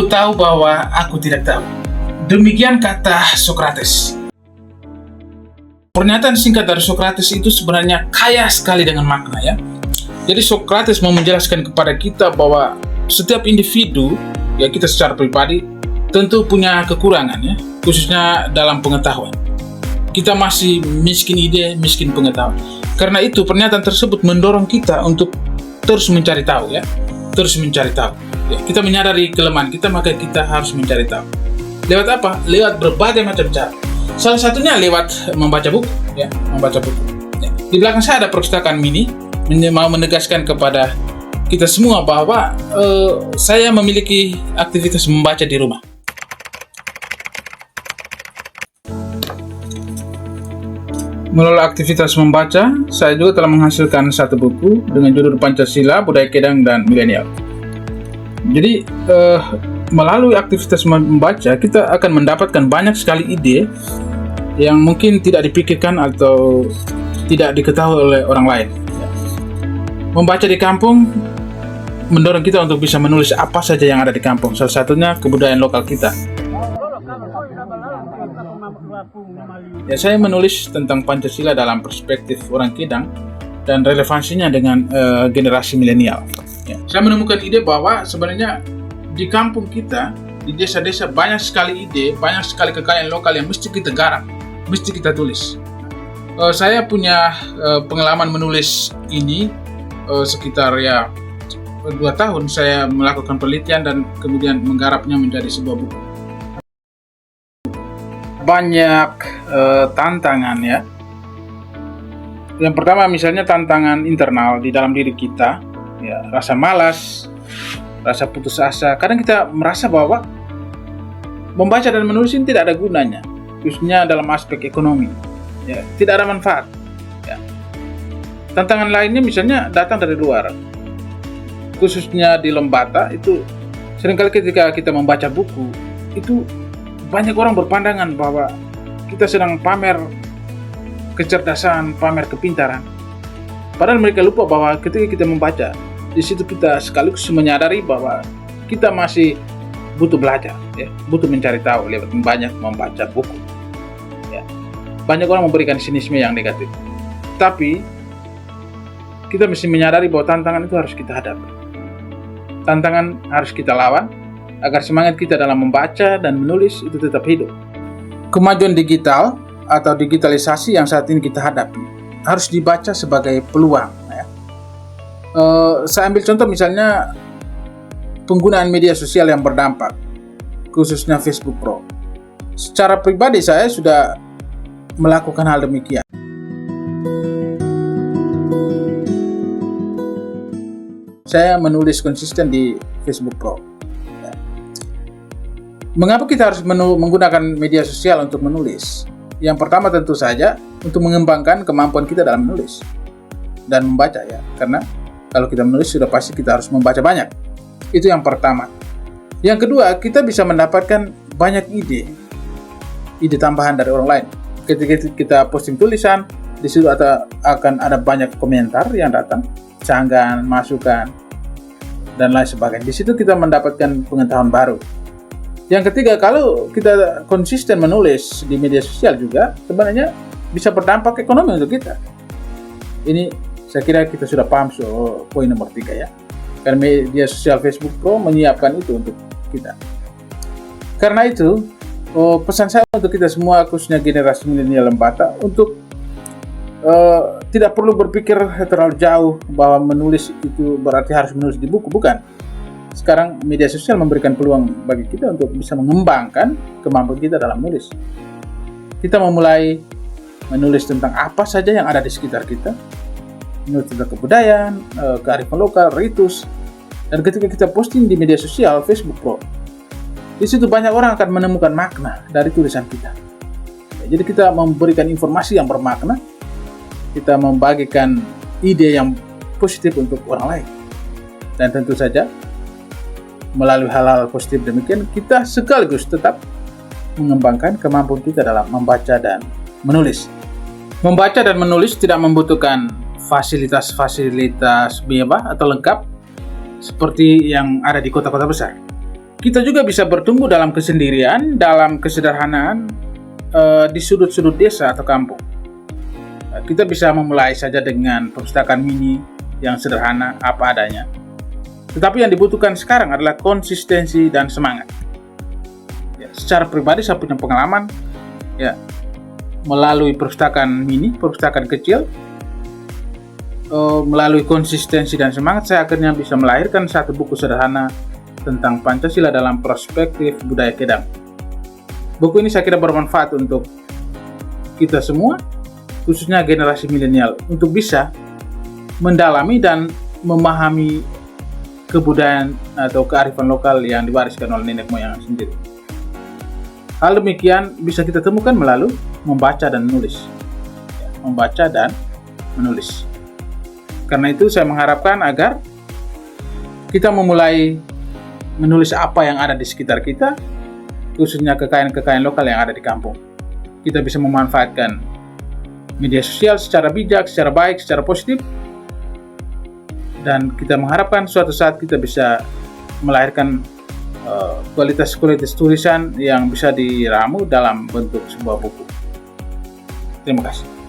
Aku tahu bahwa aku tidak tahu. Demikian kata Socrates. Pernyataan singkat dari Socrates itu sebenarnya kaya sekali dengan makna ya. Jadi Socrates mau menjelaskan kepada kita bahwa setiap individu, ya kita secara pribadi, tentu punya kekurangan ya, khususnya dalam pengetahuan. Kita masih miskin ide, miskin pengetahuan. Karena itu pernyataan tersebut mendorong kita untuk terus mencari tahu ya, terus mencari tahu. Ya, kita menyadari kelemahan kita, maka kita harus mencari tahu. Lewat apa? Lewat berbagai macam cara. Salah satunya lewat membaca buku, ya, membaca buku. Ya. Di belakang saya ada perpustakaan mini, mau menegaskan kepada kita semua bahwa saya memiliki aktivitas membaca di rumah. Melalui aktivitas membaca, saya juga telah menghasilkan satu buku dengan judul Pancasila, Budaya Kedang, dan Milenial. Jadi, melalui aktivitas membaca, kita akan mendapatkan banyak sekali ide yang mungkin tidak dipikirkan atau tidak diketahui oleh orang lain. Membaca di kampung mendorong kita untuk bisa menulis apa saja yang ada di kampung, salah satunya kebudayaan lokal kita. Ya, saya menulis tentang Pancasila dalam perspektif orang Kedang dan relevansinya dengan generasi milenial. Ya. Saya menemukan ide bahwa sebenarnya di kampung kita, di desa-desa banyak sekali ide, banyak sekali kekayaan lokal yang mesti kita garap, mesti kita tulis. Saya punya pengalaman menulis ini sekitar 2 tahun saya melakukan penelitian dan kemudian menggarapnya menjadi sebuah buku. Banyak tantangan ya. Yang pertama misalnya tantangan internal di dalam diri kita, ya, rasa malas, rasa putus asa. Kadang kita merasa bahwa membaca dan menulis ini tidak ada gunanya, khususnya dalam aspek ekonomi, ya, tidak ada manfaat. Ya. Tantangan lainnya misalnya datang dari luar, khususnya di Lembata itu seringkali ketika kita membaca buku itu banyak orang berpandangan bahwa kita sedang pamer kecerdasan, pamer kepintaran. Padahal mereka lupa bahwa ketika kita membaca, di situ kita sekaligus menyadari bahwa kita masih butuh belajar, ya, butuh mencari tahu lewat banyak membaca buku. Ya. Banyak orang memberikan sinisme yang negatif, tapi kita mesti menyadari bahwa tantangan itu harus kita hadapi. Tantangan harus kita lawan agar semangat kita dalam membaca dan menulis itu tetap hidup. Kemajuan digital atau digitalisasi yang saat ini kita hadapi harus dibaca sebagai peluang. Ya. Saya ambil contoh misalnya penggunaan media sosial yang berdampak, khususnya Facebook Pro. Secara pribadi saya sudah melakukan hal demikian. Saya menulis konsisten di Facebook Pro. Mengapa kita harus menggunakan media sosial untuk menulis? Yang pertama tentu saja untuk mengembangkan kemampuan kita dalam menulis dan membaca ya. Karena kalau kita menulis sudah pasti kita harus membaca banyak. Itu yang pertama. Yang kedua, kita bisa mendapatkan banyak ide tambahan dari orang lain. Ketika kita posting tulisan, di situ akan ada banyak komentar yang datang, canggahan, masukan, dan lain sebagainya. Di situ kita mendapatkan pengetahuan baru. Yang ketiga, kalau kita konsisten menulis di media sosial juga, sebenarnya bisa berdampak ekonomi untuk kita. Ini saya kira kita sudah paham soal poin nomor 3 ya. Karena media sosial Facebook Pro menyiapkan itu untuk kita. Karena itu, pesan saya untuk kita semua, khususnya generasi milenial Lembata, untuk tidak perlu berpikir terlalu jauh bahwa menulis itu berarti harus menulis di buku, bukan. Sekarang media sosial memberikan peluang bagi kita untuk bisa mengembangkan kemampuan kita dalam menulis. Kita memulai menulis tentang apa saja yang ada di sekitar kita, menulis tentang kebudayaan, kearifan lokal, ritus, dan ketika kita posting di media sosial Facebook Pro, di situ banyak orang akan menemukan makna dari tulisan kita. Jadi kita memberikan informasi yang bermakna, kita membagikan ide yang positif untuk orang lain, dan tentu saja melalui hal-hal positif demikian, kita sekaligus tetap mengembangkan kemampuan kita dalam membaca dan menulis. Membaca dan menulis tidak membutuhkan fasilitas-fasilitas mewah atau lengkap seperti yang ada di kota-kota besar. Kita juga bisa bertumbuh dalam kesendirian, dalam kesederhanaan, di sudut-sudut desa atau kampung. Kita bisa memulai saja dengan perpustakaan mini yang sederhana, apa adanya. Tetapi yang dibutuhkan sekarang adalah konsistensi dan semangat. Ya, secara pribadi saya punya pengalaman, ya, melalui perpustakaan mini, perpustakaan kecil, melalui konsistensi dan semangat, saya akhirnya bisa melahirkan satu buku sederhana tentang Pancasila dalam perspektif budaya Kedang. Buku ini saya kira bermanfaat untuk kita semua, khususnya generasi milenial, untuk bisa mendalami dan memahami kebudayaan atau kearifan lokal yang diwariskan oleh nenek moyang sendiri. Hal demikian bisa kita temukan melalui membaca dan menulis. Membaca dan menulis. Karena itu saya mengharapkan agar kita memulai menulis apa yang ada di sekitar kita, khususnya kekayaan-kekayaan lokal yang ada di kampung. Kita bisa memanfaatkan media sosial secara bijak, secara baik, secara positif, dan kita mengharapkan suatu saat kita bisa melahirkan kualitas-kualitas tulisan yang bisa diramu dalam bentuk sebuah buku. Terima kasih.